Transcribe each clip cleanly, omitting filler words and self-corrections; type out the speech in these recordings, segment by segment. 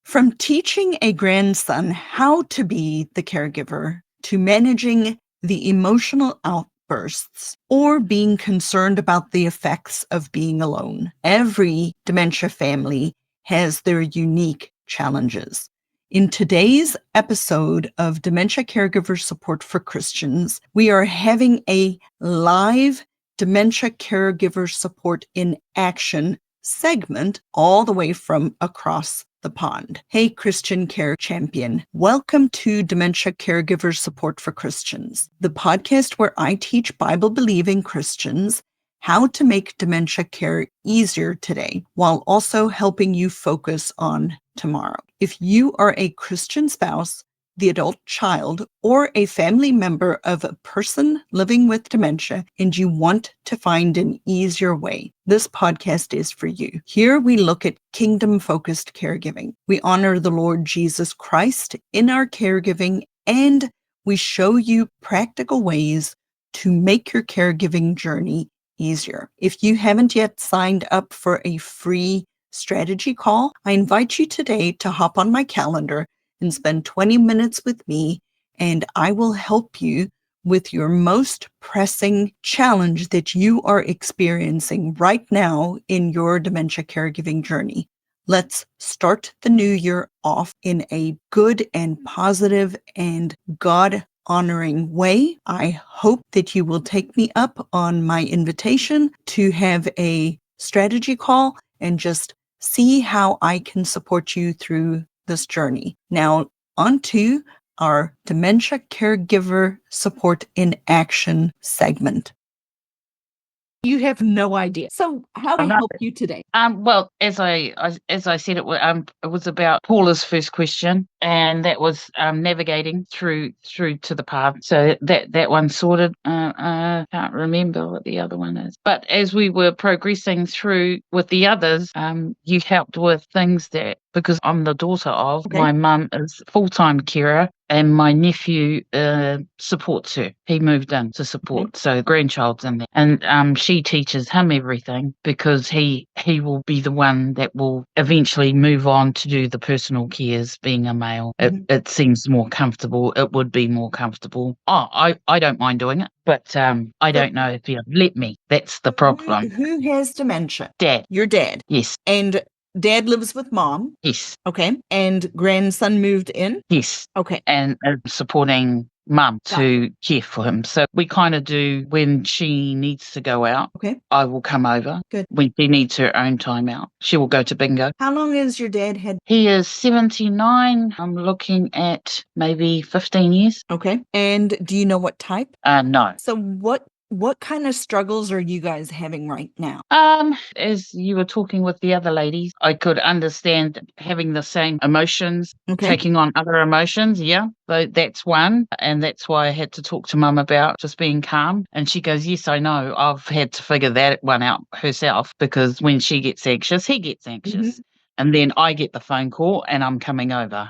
From teaching a grandson how to be the caregiver to managing the emotional outbursts or being concerned about the effects of being alone, every dementia family has their unique challenges. In today's episode of Dementia Caregiver Support for Christians, we are having a live Dementia Caregiver Support in Action segment all the way from across the pond. Hey, Christian Care Champion. Welcome to Dementia Caregiver Support for Christians, the podcast where I teach Bible-believing Christians how to make dementia care easier today, while also helping you focus on tomorrow. If you are a Christian spouse, the adult child, or a family member of a person living with dementia, and you want to find an easier way, this podcast is for you. Here we look at kingdom-focused caregiving. We honor the Lord Jesus Christ in our caregiving, and we show you practical ways to make your caregiving journey easier. If you haven't yet signed up for a free strategy call, I invite you today to hop on my calendar and spend 20 minutes with me, and I will help you with your most pressing challenge that you are experiencing right now in your dementia caregiving journey. Let's start the new year off in a good and positive and God-honoring way. I hope that you will take me up on my invitation to have a strategy call and just see how I can support you through this journey. Now, on to our Dementia Caregiver Support in Action segment. You have no idea. So how to help you today? Well, as I said, it was about Paula's first question, and that was navigating through to the path. So that one sorted. I can't remember what the other one is. But as we were progressing through with the others, you helped with things that, because I'm the daughter of, my mum is full-time carer, and my nephew supports her. He moved in to support, so grandchild's in there. And she teaches him everything because he will be the one that will eventually move on to do the personal cares, being a male. It seems more comfortable. It would be more comfortable. I don't mind doing it, but I don't know if he'll let me. That's the problem. Who has dementia? Dad. Your dad? Yes. And Dad lives with Mom? Yes. Okay. And grandson moved in? Yes. Okay. And supporting Mum to care for him. So we kind of do, when she needs to go out, I will come over. Good. When she needs her own time out, she will go to bingo. How long has your dad had? He is 79. I'm looking at maybe 15 years. Okay. And do you know what type? No. So what kind of struggles are you guys having right now? As you were talking with the other ladies, I could understand having the same emotions, taking on other emotions. Yeah, so that's one. And that's why I had to talk to Mum about just being calm. And she goes, yes, I know. I've had to figure that one out herself, because when she gets anxious, he gets anxious. And then I get the phone call and I'm coming over.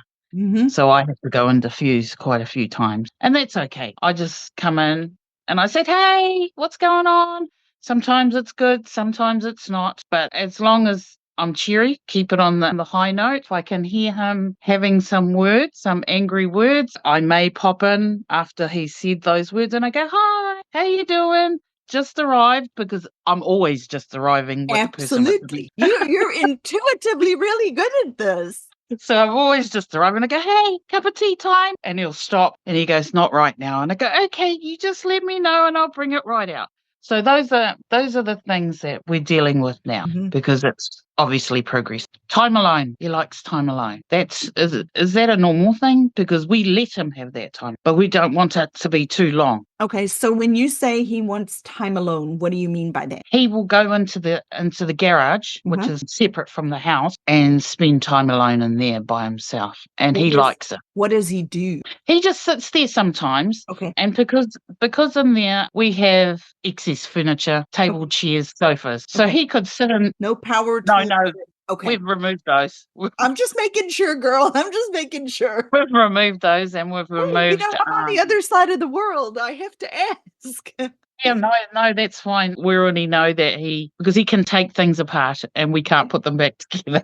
So I have to go and diffuse quite a few times. And that's okay. I just come in and I said, hey, what's going on? Sometimes it's good, sometimes it's not. But as long as I'm cheery, keep it on the high note. If I can hear him having some words, some angry words, I may pop in after he said those words and I go, hi, how you doing? Just arrived, because I'm always just arriving with Absolutely. the person. You're intuitively really good at this. So I'm always just arriving and I go, hey, cup of tea time. And he'll stop and he goes, not right now. And I go, okay, you just let me know and I'll bring it right out. So those are the things that we're dealing with now, because it's obviously progressed. Time alone. He likes time alone. Is that a normal thing? Because we let him have that time, but we don't want it to be too long. Okay, so when you say he wants time alone, what do you mean by that? He will go into the garage, which is separate from the house, and spend time alone in there by himself. And he likes it. What does he do? He just sits there sometimes. Okay. And because in there we have excess furniture, table, chairs, sofas. So he could sit in. No power No, tools. no. Okay. We've removed those. I'm just making sure, girl. I'm just making sure. We've removed those, and we've removed. You know, I'm on the other side of the world. I have to ask. Yeah, no, that's fine. We already know that because he can take things apart and we can't put them back together.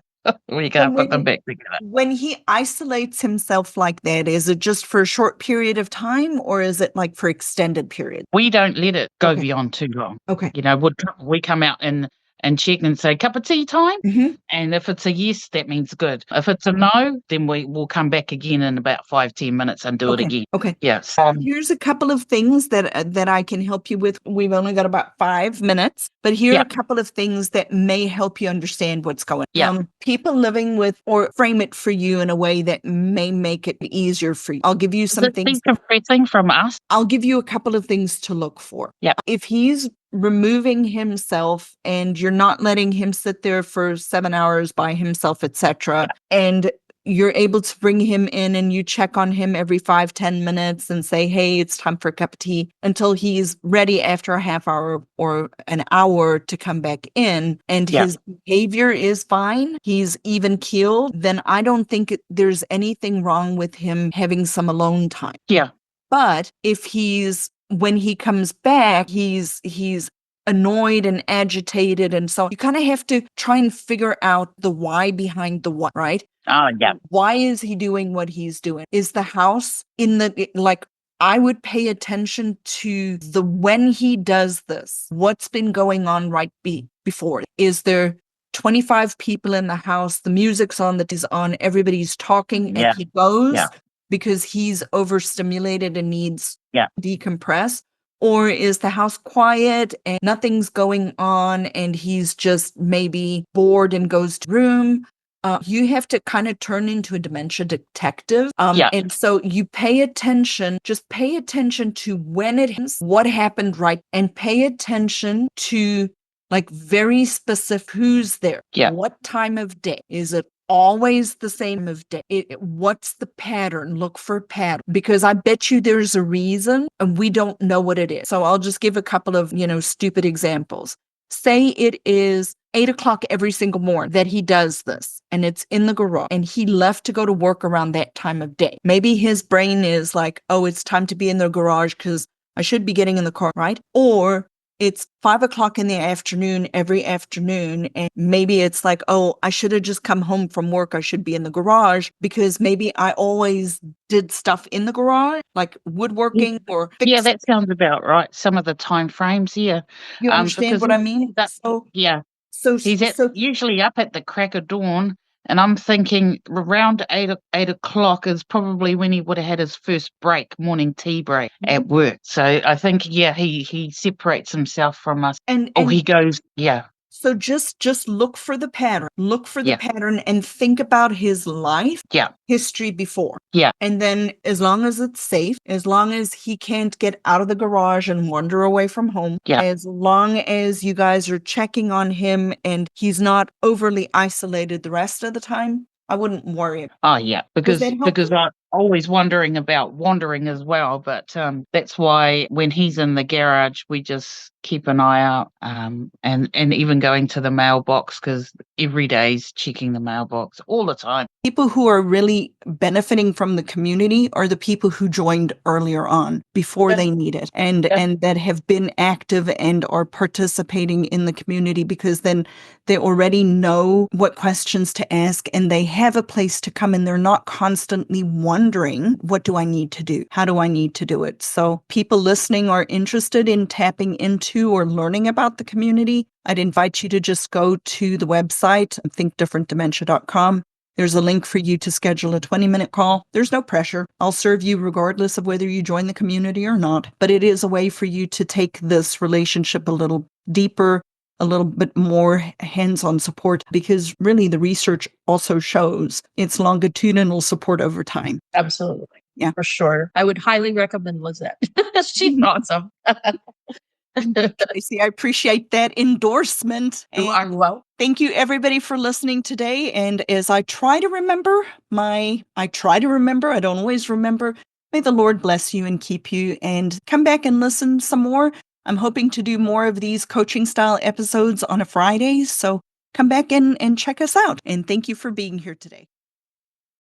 We can't put them back together. When he isolates himself like that, is it just for a short period of time, or is it like for extended periods? We don't let it go beyond too long. Okay. You know, we come out and check and say, cup of tea time? Mhm. And if it's a yes, that means good. If it's a no, then we will come back again in about 5-10 minutes and do it again. Okay. Yes. Here's a couple of things that I can help you with. We've only got about 5 minutes, but here are a couple of things that may help you understand what's going on. People living with, or frame it for you in a way that may make it easier for you. I'll give you some things. Decompressing from us? I'll give you a couple of things to look for. Yeah. If he's removing himself and you're not letting him sit there for 7 hours by himself, etc., and you're able to bring him in and you check on him every 5-10 minutes and say, hey, it's time for a cup of tea, until he's ready after a half hour or an hour to come back in, and his behavior is fine, he's even keeled, then I don't think there's anything wrong with him having some alone time. Yeah. But if when he comes back, he's annoyed and agitated, and so you kind of have to try and figure out the why behind the what, right? Oh, yeah. Why is he doing what he's doing? Is the house I would pay attention to when he does this, what's been going on right before. Is there 25 people in the house, the music's on, that is on, everybody's talking, and he goes because he's overstimulated and needs decompress? Or is the house quiet and nothing's going on and he's just maybe bored and goes to room? You have to kind of turn into a dementia detective. And so you just pay attention to when it happens, what happened, right? And pay attention to like very specific, who's there? What time of day? Is it always the same of day? What's the pattern? Look for a pattern, because I bet you there's a reason and we don't know what it is. So I'll just give a couple of, stupid examples. Say it is 8 o'clock every single morning that he does this, and it's in the garage, and he left to go to work around that time of day. Maybe his brain is like, oh, it's time to be in the garage because I should be getting in the car, right? Or it's 5 o'clock in the afternoon every afternoon, and maybe it's like, oh, I should have just come home from work. I should be in the garage because maybe I always did stuff in the garage, like woodworking or fixing. Yeah, that sounds about right. Some of the time frames, You understand what I mean? So he's usually up at the crack of dawn, and I'm thinking around 8 o'clock is probably when he would have had his first morning tea break at work. So I think, he separates himself from us. And he goes, So just look for the pattern. Look for the pattern and think about his life history before. And then as long as it's safe, as long as he can't get out of the garage and wander away from home, as long as you guys are checking on him and he's not overly isolated the rest of the time, I wouldn't worry. Oh, yeah, because I'm always wondering about wandering as well. But that's why when he's in the garage, we just keep an eye out, and even going to the mailbox, because every day he's checking the mailbox all the time. People who are really benefiting from the community are the people who joined earlier on before they need it, and that have been active and are participating in the community, because then they already know what questions to ask and they have a place to come, and they're not constantly wondering, what do I need to do? How do I need to do it? So people listening are interested in tapping into or learning about the community, I'd invite you to just go to the website, thinkdifferentdementia.com. There's a link for you to schedule a 20-minute call. There's no pressure. I'll serve you regardless of whether you join the community or not. But it is a way for you to take this relationship a little deeper, a little bit more hands-on support, because really the research also shows it's longitudinal support over time. Absolutely. Yeah, for sure. I would highly recommend Lizette. She's awesome. Tracy, I appreciate that endorsement. You are welcome. Thank you, everybody, for listening today. And as I try to remember, I don't always remember. May the Lord bless you and keep you, and come back and listen some more. I'm hoping to do more of these coaching style episodes on a Friday. So come back and check us out. And thank you for being here today.